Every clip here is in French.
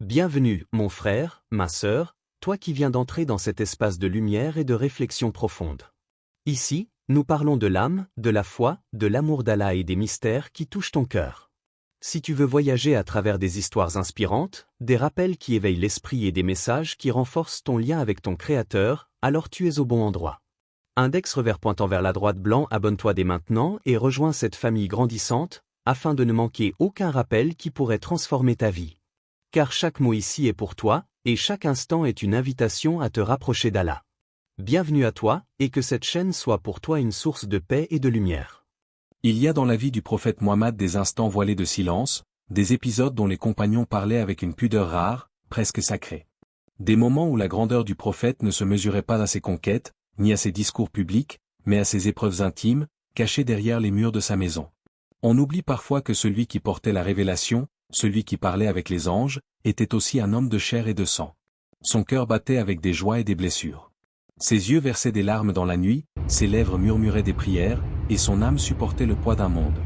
Bienvenue, mon frère, ma sœur, toi qui viens d'entrer dans cet espace de lumière et de réflexion profonde. Ici, nous parlons de l'âme, de la foi, de l'amour d'Allah et des mystères qui touchent ton cœur. Si tu veux voyager à travers des histoires inspirantes, des rappels qui éveillent l'esprit et des messages qui renforcent ton lien avec ton Créateur, alors tu es au bon endroit. Index revers pointant vers la droite blanc, abonne-toi dès maintenant et rejoins cette famille grandissante, afin de ne manquer aucun rappel qui pourrait transformer ta vie. Car chaque mot ici est pour toi, et chaque instant est une invitation à te rapprocher d'Allah. Bienvenue à toi, et que cette chaîne soit pour toi une source de paix et de lumière. Il y a dans la vie du prophète Muhammad des instants voilés de silence, des épisodes dont les compagnons parlaient avec une pudeur rare, presque sacrée. Des moments où la grandeur du prophète ne se mesurait pas à ses conquêtes, ni à ses discours publics, mais à ses épreuves intimes, cachées derrière les murs de sa maison. On oublie parfois que celui qui portait la révélation, celui qui parlait avec les anges, était aussi un homme de chair et de sang. Son cœur battait avec des joies et des blessures. Ses yeux versaient des larmes dans la nuit, ses lèvres murmuraient des prières, et son âme supportait le poids d'un monde.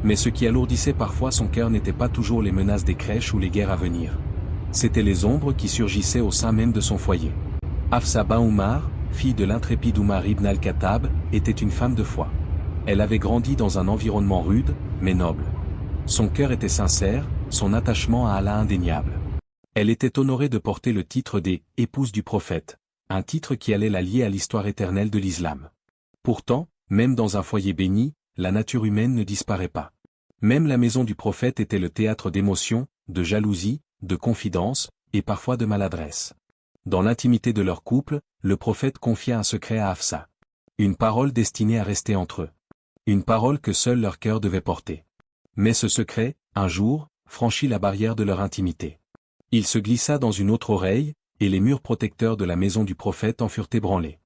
Mais ce qui alourdissait parfois son cœur n'était pas toujours les menaces des crèches ou les guerres à venir. C'étaient les ombres qui surgissaient au sein même de son foyer. Hafsa bin Umar, fille de l'intrépide Umar ibn al-Khattab, était une femme de foi. Elle avait grandi dans un environnement rude, mais noble. Son cœur était sincère, son attachement à Allah indéniable. Elle était honorée de porter le titre des « épouses du prophète », un titre qui allait la lier à l'histoire éternelle de l'islam. Pourtant, même dans un foyer béni, la nature humaine ne disparaît pas. Même la maison du prophète était le théâtre d'émotions, de jalousie, de confidences, et parfois de maladresse. Dans l'intimité de leur couple, le prophète confia un secret à Hafsa. Une parole destinée à rester entre eux. Une parole que seul leur cœur devait porter. Mais ce secret, un jour, franchit la barrière de leur intimité. Il se glissa dans une autre oreille, et les murs protecteurs de la maison du prophète en furent ébranlés.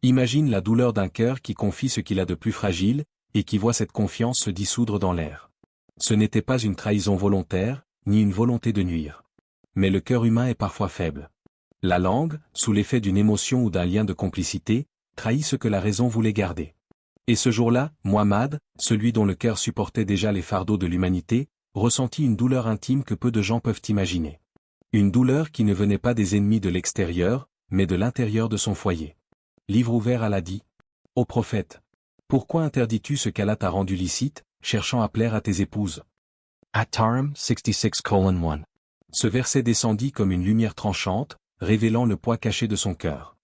Imagine la douleur d'un cœur qui confie ce qu'il a de plus fragile, et qui voit cette confiance se dissoudre dans l'air. Ce n'était pas une trahison volontaire, ni une volonté de nuire. Mais le cœur humain est parfois faible. La langue, sous l'effet d'une émotion ou d'un lien de complicité, trahit ce que la raison voulait garder. Et ce jour-là, Muhammad, celui dont le cœur supportait déjà les fardeaux de l'humanité, ressentit une douleur intime que peu de gens peuvent imaginer. Une douleur qui ne venait pas des ennemis de l'extérieur, mais de l'intérieur de son foyer. Livre ouvert Allah dit. Ô prophète, pourquoi interdis-tu ce qu'Allah t'a rendu licite, cherchant à plaire à tes épouses? At-Tarim 66:1. Ce verset descendit comme une lumière tranchante, révélant le poids caché de son cœur.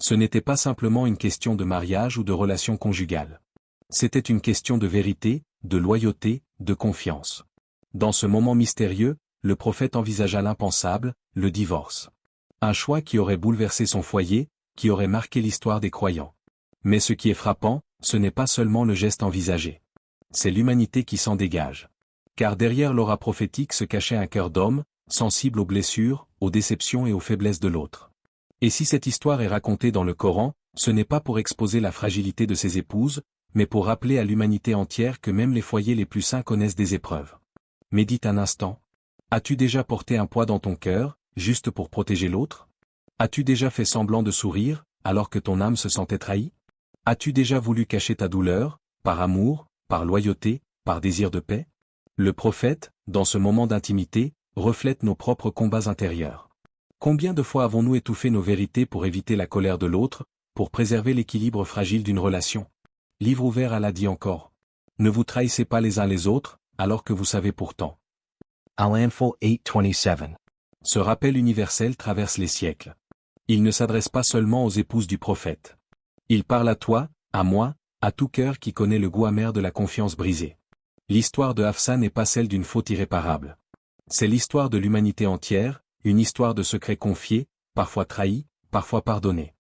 Ce n'était pas simplement une question de mariage ou de relation conjugale. C'était une question de vérité, de loyauté, de confiance. Dans ce moment mystérieux, le prophète envisagea l'impensable, le divorce. Un choix qui aurait bouleversé son foyer, qui aurait marqué l'histoire des croyants. Mais ce qui est frappant, ce n'est pas seulement le geste envisagé. C'est l'humanité qui s'en dégage. Car derrière l'aura prophétique se cachait un cœur d'homme, sensible aux blessures, aux déceptions et aux faiblesses de l'autre. Et si cette histoire est racontée dans le Coran, ce n'est pas pour exposer la fragilité de ses épouses, mais pour rappeler à l'humanité entière que même les foyers les plus saints connaissent des épreuves. Médite un instant. As-tu déjà porté un poids dans ton cœur, juste pour protéger l'autre? As-tu déjà fait semblant de sourire, alors que ton âme se sentait trahie? As-tu déjà voulu cacher ta douleur, par amour, par loyauté, par désir de paix? Le prophète, dans ce moment d'intimité, reflète nos propres combats intérieurs. Combien de fois avons-nous étouffé nos vérités pour éviter la colère de l'autre, pour préserver l'équilibre fragile d'une relation? Livre ouvert Allah dit encore. Ne vous trahissez pas les uns les autres, alors que vous savez pourtant. Al-Anfal 8:27. Ce rappel universel traverse les siècles. Il ne s'adresse pas seulement aux épouses du prophète. Il parle à toi, à moi, à tout cœur qui connaît le goût amer de la confiance brisée. L'histoire de Hafsa n'est pas celle d'une faute irréparable. C'est l'histoire de l'humanité entière, une histoire de secrets confiés, parfois trahis, parfois pardonnés.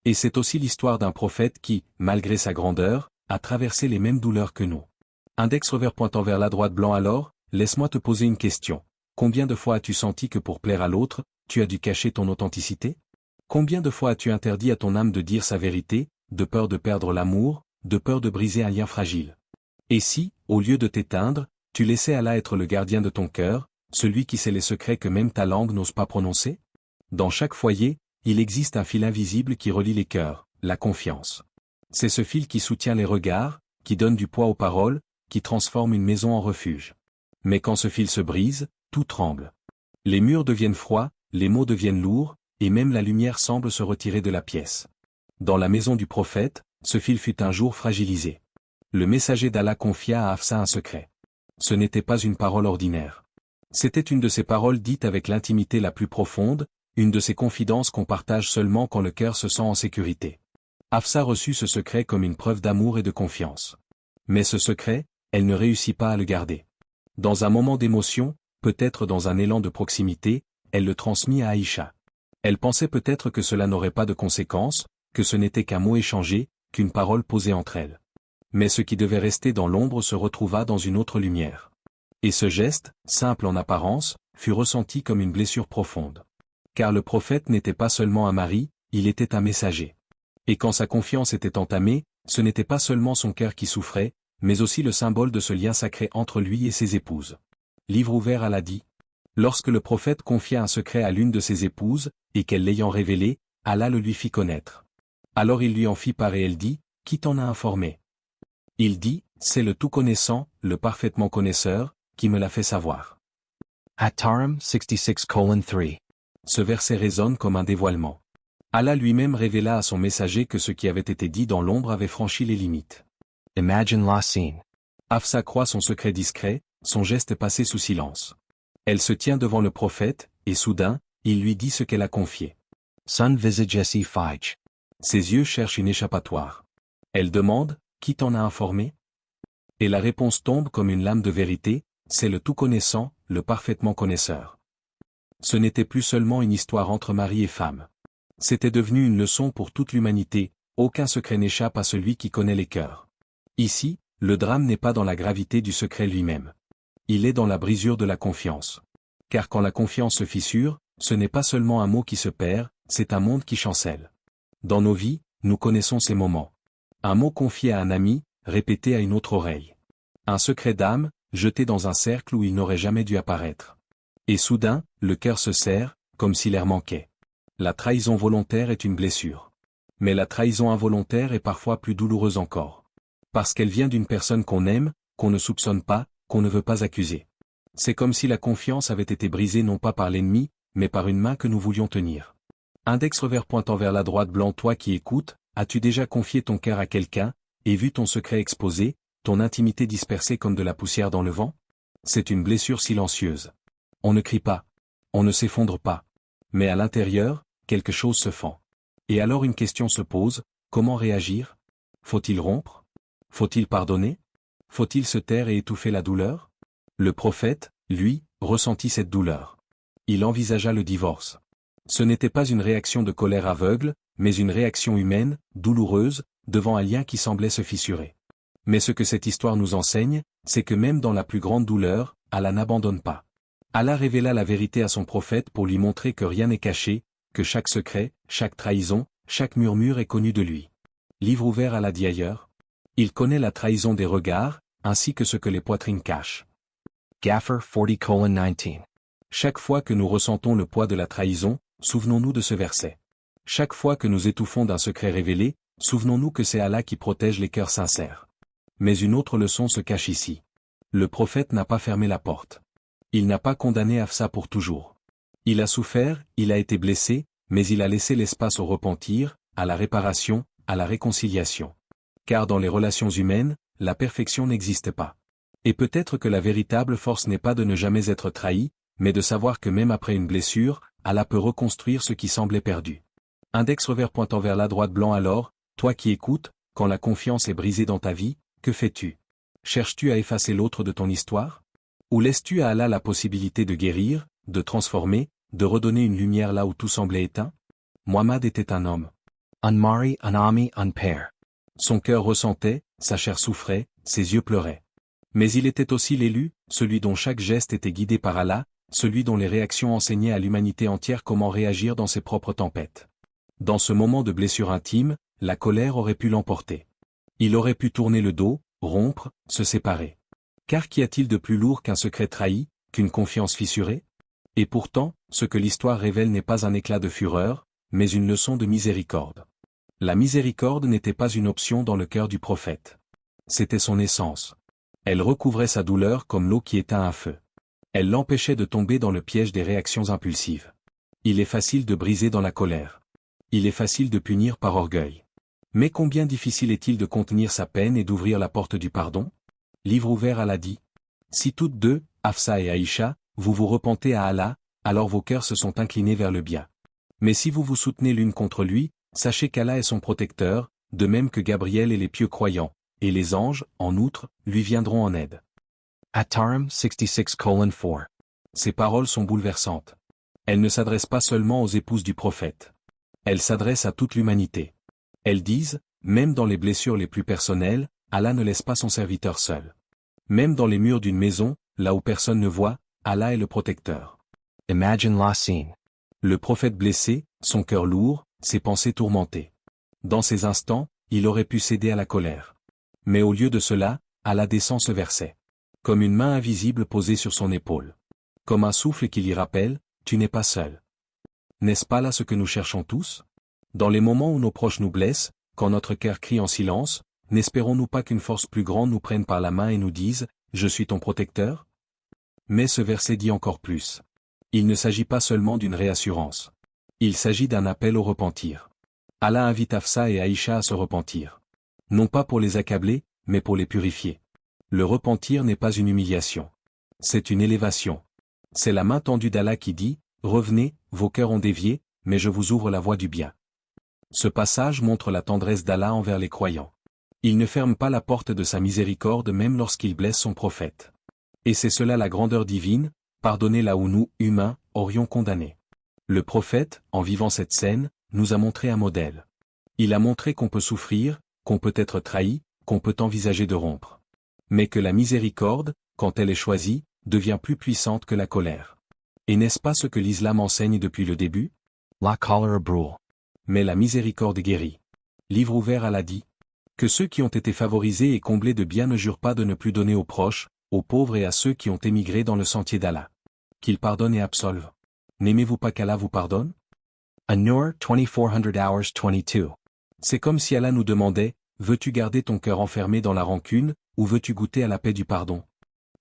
Et c'est aussi l'histoire d'un prophète qui, malgré sa grandeur, a traversé les mêmes douleurs que nous. Index revers pointant vers la droite blanc alors, laisse-moi te poser une question. Combien de fois as-tu senti que pour plaire à l'autre, tu as dû cacher ton authenticité? Combien de fois as-tu interdit à ton âme de dire sa vérité, de peur de perdre l'amour, de peur de briser un lien fragile? Et si, au lieu de t'éteindre, tu laissais Allah être le gardien de ton cœur, celui qui sait les secrets que même ta langue n'ose pas prononcer? Dans chaque foyer, il existe un fil invisible qui relie les cœurs, la confiance. C'est ce fil qui soutient les regards, qui donne du poids aux paroles, qui transforme une maison en refuge. Mais quand ce fil se brise, tout tremble. Les murs deviennent froids, les mots deviennent lourds, et même la lumière semble se retirer de la pièce. Dans la maison du prophète, ce fil fut un jour fragilisé. Le messager d'Allah confia à Hafsa un secret. Ce n'était pas une parole ordinaire. C'était une de ces paroles dites avec l'intimité la plus profonde, une de ces confidences qu'on partage seulement quand le cœur se sent en sécurité. Hafsa reçut ce secret comme une preuve d'amour et de confiance. Mais ce secret, elle ne réussit pas à le garder. Dans un moment d'émotion, peut-être dans un élan de proximité, elle le transmit à Aïcha. Elle pensait peut-être que cela n'aurait pas de conséquences, que ce n'était qu'un mot échangé, qu'une parole posée entre elles. Mais ce qui devait rester dans l'ombre se retrouva dans une autre lumière. Et ce geste, simple en apparence, fut ressenti comme une blessure profonde. Car le prophète n'était pas seulement un mari, il était un messager. Et quand sa confiance était entamée, ce n'était pas seulement son cœur qui souffrait, mais aussi le symbole de ce lien sacré entre lui et ses épouses. Livre ouvert Allah dit. Lorsque le prophète confia un secret à l'une de ses épouses, et qu'elle l'ayant révélé, Allah le lui fit connaître. Alors il lui en fit part et elle dit, qui t'en a informé? Il dit, c'est le tout-connaissant, le parfaitement connaisseur, qui me l'a fait savoir. At-Tarim 66:3. Ce verset résonne comme un dévoilement. Allah lui-même révéla à son messager que ce qui avait été dit dans l'ombre avait franchi les limites. Imagine la scene. Hafsa croit son secret discret, son geste passé sous silence. Elle se tient devant le prophète, et soudain, il lui dit ce qu'elle a confié. Sun visage fige. Ses yeux cherchent une échappatoire. Elle demande, qui t'en a informé? Et la réponse tombe comme une lame de vérité, c'est le tout-connaissant, le parfaitement connaisseur. Ce n'était plus seulement une histoire entre mari et femme. C'était devenu une leçon pour toute l'humanité, aucun secret n'échappe à celui qui connaît les cœurs. Ici, le drame n'est pas dans la gravité du secret lui-même. Il est dans la brisure de la confiance. Car quand la confiance se fissure, ce n'est pas seulement un mot qui se perd, c'est un monde qui chancelle. Dans nos vies, nous connaissons ces moments. Un mot confié à un ami, répété à une autre oreille. Un secret d'âme, jeté dans un cercle où il n'aurait jamais dû apparaître. Et soudain, le cœur se serre, comme si l'air manquait. La trahison volontaire est une blessure. Mais la trahison involontaire est parfois plus douloureuse encore. Parce qu'elle vient d'une personne qu'on aime, qu'on ne soupçonne pas, qu'on ne veut pas accuser. C'est comme si la confiance avait été brisée non pas par l'ennemi, mais par une main que nous voulions tenir. Index revers pointant vers la droite blanc. Toi qui écoutes, as-tu déjà confié ton cœur à quelqu'un, et vu ton secret exposé, ton intimité dispersée comme de la poussière dans le vent? C'est une blessure silencieuse. On ne crie pas. On ne s'effondre pas. Mais à l'intérieur, quelque chose se fend. Et alors une question se pose, comment réagir? Faut-il rompre? Faut-il pardonner? Faut-il se taire et étouffer la douleur? Le prophète, lui, ressentit cette douleur. Il envisagea le divorce. Ce n'était pas une réaction de colère aveugle, mais une réaction humaine, douloureuse, devant un lien qui semblait se fissurer. Mais ce que cette histoire nous enseigne, c'est que même dans la plus grande douleur, Allah n'abandonne pas. Allah révéla la vérité à son prophète pour lui montrer que rien n'est caché, que chaque secret, chaque trahison, chaque murmure est connu de lui. Livre ouvert Allah dit ailleurs. Il connaît la trahison des regards, ainsi que ce que les poitrines cachent. Gaffer 40:19. Chaque fois que nous ressentons le poids de la trahison, souvenons-nous de ce verset. Chaque fois que nous étouffons d'un secret révélé, souvenons-nous que c'est Allah qui protège les cœurs sincères. Mais une autre leçon se cache ici. Le prophète n'a pas fermé la porte. Il n'a pas condamné Hafsa pour toujours. Il a souffert, il a été blessé, mais il a laissé l'espace au repentir, à la réparation, à la réconciliation. Car dans les relations humaines, la perfection n'existe pas. Et peut-être que la véritable force n'est pas de ne jamais être trahi, mais de savoir que même après une blessure, Allah peut reconstruire ce qui semblait perdu. Index revers pointant vers la droite blanc. Alors, toi qui écoutes, quand la confiance est brisée dans ta vie, que fais-tu? Cherches-tu à effacer l'autre de ton histoire? Ou laisses-tu à Allah la possibilité de guérir, de transformer, de redonner une lumière là où tout semblait éteint? Muhammad était un homme. Unmari, unami, unpair. Son cœur ressentait, sa chair souffrait, ses yeux pleuraient. Mais il était aussi l'élu, celui dont chaque geste était guidé par Allah, celui dont les réactions enseignaient à l'humanité entière comment réagir dans ses propres tempêtes. Dans ce moment de blessure intime, la colère aurait pu l'emporter. Il aurait pu tourner le dos, rompre, se séparer. Car qu'y a-t-il de plus lourd qu'un secret trahi, qu'une confiance fissurée? Et pourtant, ce que l'histoire révèle n'est pas un éclat de fureur, mais une leçon de miséricorde. La miséricorde n'était pas une option dans le cœur du prophète. C'était son essence. Elle recouvrait sa douleur comme l'eau qui éteint un feu. Elle l'empêchait de tomber dans le piège des réactions impulsives. Il est facile de briser dans la colère. Il est facile de punir par orgueil. Mais combien difficile est-il de contenir sa peine et d'ouvrir la porte du pardon? Livre ouvert Allah dit. Si toutes deux, Hafsa et Aïcha, vous vous repentez à Allah, alors vos cœurs se sont inclinés vers le bien. Mais si vous vous soutenez l'une contre lui, sachez qu'Allah est son protecteur, de même que Gabriel et les pieux croyants, et les anges, en outre, lui viendront en aide. At-Tarim 66:4. Ces paroles sont bouleversantes. Elles ne s'adressent pas seulement aux épouses du prophète. Elles s'adressent à toute l'humanité. Elles disent, même dans les blessures les plus personnelles, Allah ne laisse pas son serviteur seul. Même dans les murs d'une maison, là où personne ne voit, Allah est le protecteur. Imagine la scene. Le prophète blessé, son cœur lourd, ses pensées tourmentées. Dans ces instants, il aurait pu céder à la colère. Mais au lieu de cela, Allah descend ce verset. Comme une main invisible posée sur son épaule. Comme un souffle qui lui rappelle, tu n'es pas seul. N'est-ce pas là ce que nous cherchons tous? Dans les moments où nos proches nous blessent, quand notre cœur crie en silence, n'espérons-nous pas qu'une force plus grande nous prenne par la main et nous dise, je suis ton protecteur? Mais ce verset dit encore plus. Il ne s'agit pas seulement d'une réassurance. Il s'agit d'un appel au repentir. Allah invite Hafsa et Aïcha à se repentir. Non pas pour les accabler, mais pour les purifier. Le repentir n'est pas une humiliation. C'est une élévation. C'est la main tendue d'Allah qui dit, revenez, vos cœurs ont dévié, mais je vous ouvre la voie du bien. Ce passage montre la tendresse d'Allah envers les croyants. Il ne ferme pas la porte de sa miséricorde même lorsqu'il blesse son prophète. Et c'est cela la grandeur divine, pardonner là où nous, humains, aurions condamné. Le prophète, en vivant cette scène, nous a montré un modèle. Il a montré qu'on peut souffrir, qu'on peut être trahi, qu'on peut envisager de rompre. Mais que la miséricorde, quand elle est choisie, devient plus puissante que la colère. Et n'est-ce pas ce que l'islam enseigne depuis le début? La colère brûle. Mais la miséricorde guérit. Livre ouvert Allah dit. Que ceux qui ont été favorisés et comblés de biens ne jurent pas de ne plus donner aux proches, aux pauvres et à ceux qui ont émigré dans le sentier d'Allah. Qu'il pardonne et absolve. N'aimez-vous pas qu'Allah vous pardonne? An-Nur 2400 Hours 22. C'est comme si Allah nous demandait, veux-tu garder ton cœur enfermé dans la rancune, ou veux-tu goûter à la paix du pardon?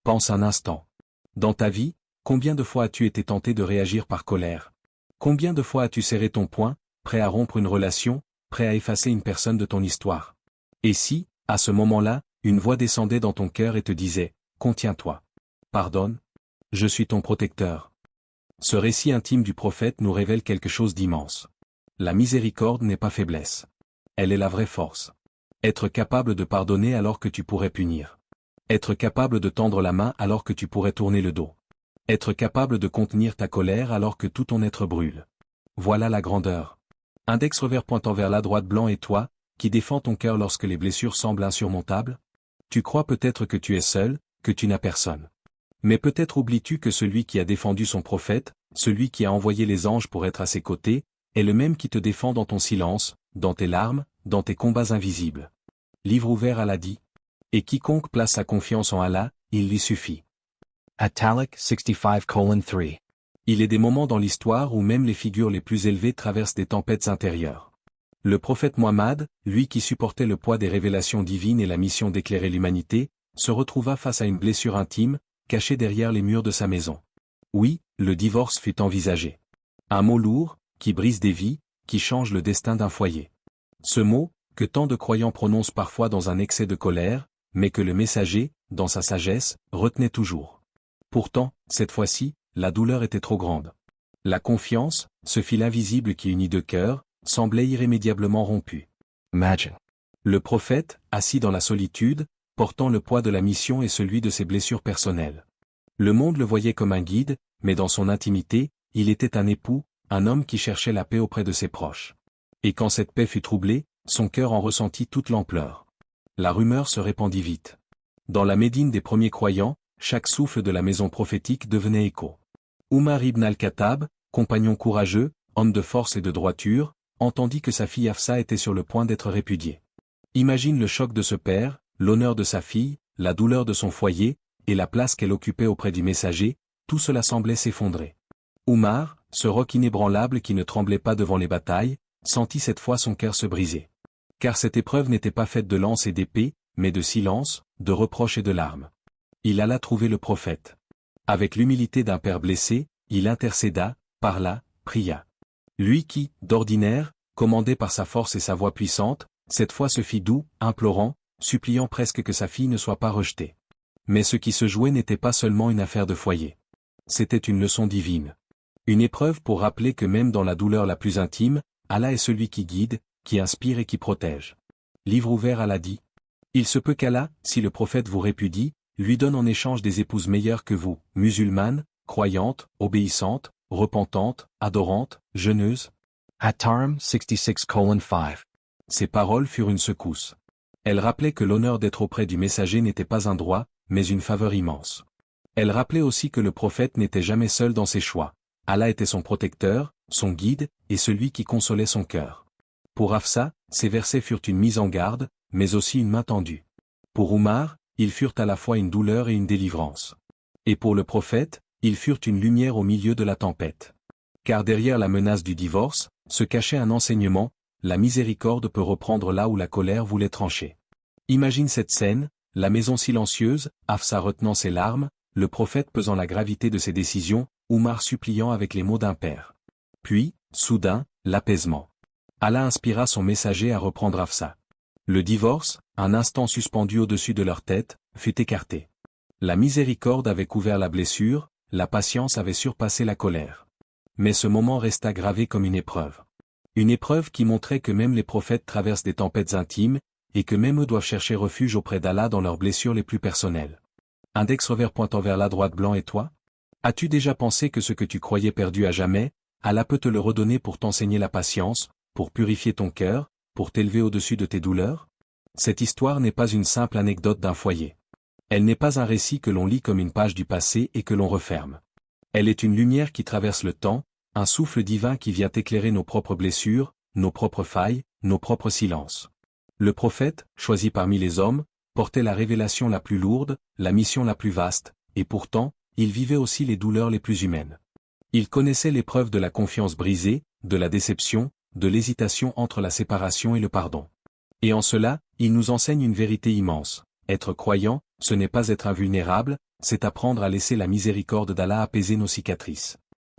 Pense un instant. Dans ta vie, combien de fois as-tu été tenté de réagir par colère? Combien de fois as-tu serré ton poing, prêt à rompre une relation, prêt à effacer une personne de ton histoire? Et si, à ce moment-là, une voix descendait dans ton cœur et te disait, contiens-toi. Pardonne. Je suis ton protecteur. Ce récit intime du prophète nous révèle quelque chose d'immense. La miséricorde n'est pas faiblesse. Elle est la vraie force. Être capable de pardonner alors que tu pourrais punir. Être capable de tendre la main alors que tu pourrais tourner le dos. Être capable de contenir ta colère alors que tout ton être brûle. Voilà la grandeur. Index revers pointant vers la droite blanc et toi, qui défends ton cœur lorsque les blessures semblent insurmontables? Tu crois peut-être que tu es seul, que tu n'as personne. Mais peut-être oublies-tu que celui qui a défendu son prophète, celui qui a envoyé les anges pour être à ses côtés, est le même qui te défend dans ton silence, dans tes larmes, dans tes combats invisibles. Livre ouvert Allah dit. Et quiconque place sa confiance en Allah, il lui suffit. At-Talik 65:3. Il est des moments dans l'histoire où même les figures les plus élevées traversent des tempêtes intérieures. Le prophète Muhammad, lui qui supportait le poids des révélations divines et la mission d'éclairer l'humanité, se retrouva face à une blessure intime, cachée derrière les murs de sa maison. Oui, le divorce fut envisagé. Un mot lourd, qui brise des vies, qui change le destin d'un foyer. Ce mot, que tant de croyants prononcent parfois dans un excès de colère, mais que le messager, dans sa sagesse, retenait toujours. Pourtant, cette fois-ci, la douleur était trop grande. La confiance, ce fil invisible qui unit deux cœurs, semblait irrémédiablement rompu. Imagine. Le prophète, assis dans la solitude, portant le poids de la mission et celui de ses blessures personnelles. Le monde le voyait comme un guide, mais dans son intimité, il était un époux, un homme qui cherchait la paix auprès de ses proches. Et quand cette paix fut troublée, son cœur en ressentit toute l'ampleur. La rumeur se répandit vite. Dans la Médine des premiers croyants, chaque souffle de la maison prophétique devenait écho. Umar ibn al-Khattab, compagnon courageux, homme de force et de droiture, entendit que sa fille Hafsa était sur le point d'être répudiée. Imagine le choc de ce père, l'honneur de sa fille, la douleur de son foyer, et la place qu'elle occupait auprès du messager, tout cela semblait s'effondrer. Umar, ce roc inébranlable qui ne tremblait pas devant les batailles, sentit cette fois son cœur se briser. Car cette épreuve n'était pas faite de lance et d'épée, mais de silence, de reproches et de larmes. Il alla trouver le prophète. Avec l'humilité d'un père blessé, il intercéda, parla, pria. Lui qui, d'ordinaire, commandé par sa force et sa voix puissante, cette fois se fit doux, implorant, suppliant presque que sa fille ne soit pas rejetée. Mais ce qui se jouait n'était pas seulement une affaire de foyer. C'était une leçon divine. Une épreuve pour rappeler que même dans la douleur la plus intime, Allah est celui qui guide, qui inspire et qui protège. Livre ouvert, Allah dit. Il se peut qu'Allah, si le prophète vous répudie, lui donne en échange des épouses meilleures que vous, musulmanes, croyantes, obéissantes, repentantes, adorantes, jeûneuses. At-Tarim 66:5. Ces paroles furent une secousse. Elles rappelaient que l'honneur d'être auprès du messager n'était pas un droit, mais une faveur immense. Elles rappelaient aussi que le prophète n'était jamais seul dans ses choix. Allah était son protecteur, son guide, et celui qui consolait son cœur. Pour Hafsa, ces versets furent une mise en garde, mais aussi une main tendue. Pour Oumar, ils furent à la fois une douleur et une délivrance. Et pour le prophète, ils furent une lumière au milieu de la tempête. Car derrière la menace du divorce, se cachait un enseignement, la miséricorde peut reprendre là où la colère voulait trancher. Imagine cette scène, la maison silencieuse, Hafsa retenant ses larmes, le prophète pesant la gravité de ses décisions, Oumar suppliant avec les mots d'un père. Puis, soudain, l'apaisement. Allah inspira son messager à reprendre Hafsa. Le divorce, un instant suspendu au-dessus de leur tête, fut écarté. La miséricorde avait couvert la blessure, la patience avait surpassé la colère. Mais ce moment resta gravé comme une épreuve. Une épreuve qui montrait que même les prophètes traversent des tempêtes intimes, et que même eux doivent chercher refuge auprès d'Allah dans leurs blessures les plus personnelles. Index revers pointant vers la droite blanc. Et toi? As-tu déjà pensé que ce que tu croyais perdu à jamais, Allah peut te le redonner pour t'enseigner la patience, pour purifier ton cœur, pour t'élever au-dessus de tes douleurs? Cette histoire n'est pas une simple anecdote d'un foyer. Elle n'est pas un récit que l'on lit comme une page du passé et que l'on referme. Elle est une lumière qui traverse le temps, un souffle divin qui vient éclairer nos propres blessures, nos propres failles, nos propres silences. Le prophète, choisi parmi les hommes, portait la révélation la plus lourde, la mission la plus vaste, et pourtant, il vivait aussi les douleurs les plus humaines. Il connaissait l'épreuve de la confiance brisée, de la déception, de l'hésitation entre la séparation et le pardon. Et en cela, il nous enseigne une vérité immense. Être croyant, ce n'est pas être invulnérable, c'est apprendre à laisser la miséricorde d'Allah apaiser nos cicatrices.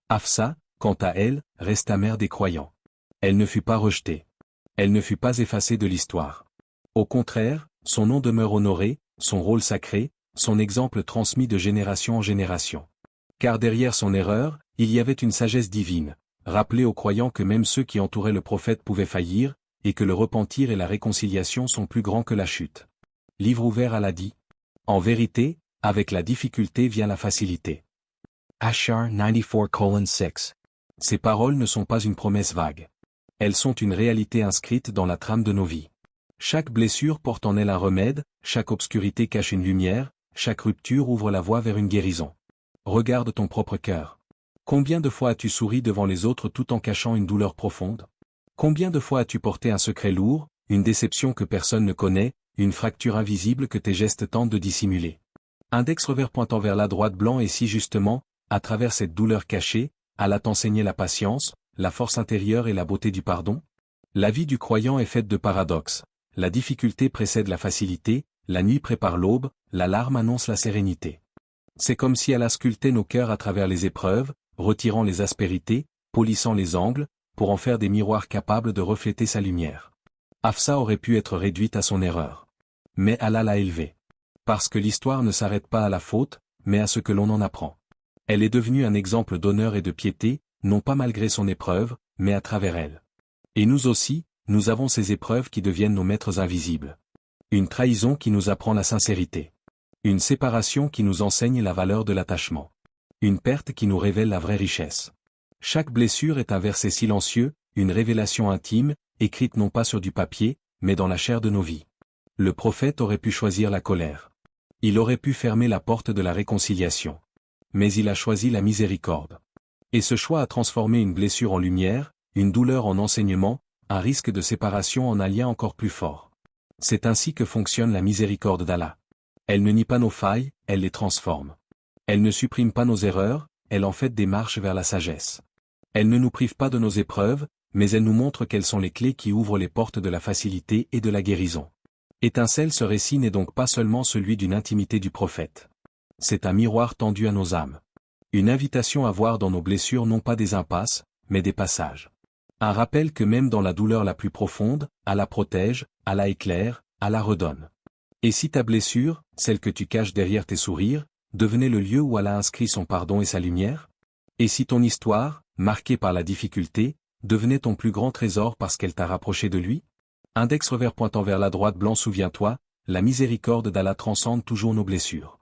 Hafsa, quant à elle, resta mère des croyants. Elle ne fut pas rejetée. Elle ne fut pas effacée de l'histoire. Au contraire, son nom demeure honoré, son rôle sacré, son exemple transmis de génération en génération. Car derrière son erreur, il y avait une sagesse divine, rappeler aux croyants que même ceux qui entouraient le prophète pouvaient faillir, et que le repentir et la réconciliation sont plus grands que la chute. Livre ouvert, Allah dit. En vérité, avec la difficulté vient la facilité. Ashar 94:6. Ces paroles ne sont pas une promesse vague. Elles sont une réalité inscrite dans la trame de nos vies. Chaque blessure porte en elle un remède, chaque obscurité cache une lumière, chaque rupture ouvre la voie vers une guérison. Regarde ton propre cœur. Combien de fois as-tu souri devant les autres tout en cachant une douleur profonde? Combien de fois as-tu porté un secret lourd, une déception que personne ne connaît, une fracture invisible que tes gestes tentent de dissimuler? Index revers pointant vers la droite blanc. Et si justement, à travers cette douleur cachée, Allah t'enseignait la patience, la force intérieure et la beauté du pardon? La vie du croyant est faite de paradoxes. La difficulté précède la facilité, la nuit prépare l'aube, la larme annonce la sérénité. C'est comme si Allah sculptait nos cœurs à travers les épreuves, retirant les aspérités, polissant les angles, pour en faire des miroirs capables de refléter sa lumière. Hafsa aurait pu être réduite à son erreur. Mais Allah l'a élevée. Parce que l'histoire ne s'arrête pas à la faute, mais à ce que l'on en apprend. Elle est devenue un exemple d'honneur et de piété, non pas malgré son épreuve, mais à travers elle. Et nous aussi, nous avons ces épreuves qui deviennent nos maîtres invisibles. Une trahison qui nous apprend la sincérité. Une séparation qui nous enseigne la valeur de l'attachement. Une perte qui nous révèle la vraie richesse. Chaque blessure est un verset silencieux, une révélation intime, écrite non pas sur du papier, mais dans la chair de nos vies. Le prophète aurait pu choisir la colère. Il aurait pu fermer la porte de la réconciliation. Mais il a choisi la miséricorde. Et ce choix a transformé une blessure en lumière, une douleur en enseignement, un risque de séparation en un lien encore plus fort. C'est ainsi que fonctionne la miséricorde d'Allah. Elle ne nie pas nos failles, elle les transforme. Elle ne supprime pas nos erreurs, elle en fait des marches vers la sagesse. Elle ne nous prive pas de nos épreuves, mais elle nous montre quelles sont les clés qui ouvrent les portes de la facilité et de la guérison. Étincelle, ce récit n'est donc pas seulement celui d'une intimité du prophète. c'est un miroir tendu à nos âmes. Une invitation à voir dans nos blessures non pas des impasses, mais des passages. Un rappel que même dans la douleur la plus profonde, Allah protège, Allah éclaire, Allah redonne. Et si ta blessure, celle que tu caches derrière tes sourires, devenait le lieu où Allah inscrit son pardon et sa lumière? Et si ton histoire, marquée par la difficulté, devenait ton plus grand trésor parce qu'elle t'a rapproché de lui? Index revers pointant vers la droite blanc. Souviens-toi, la miséricorde d'Allah transcende toujours nos blessures.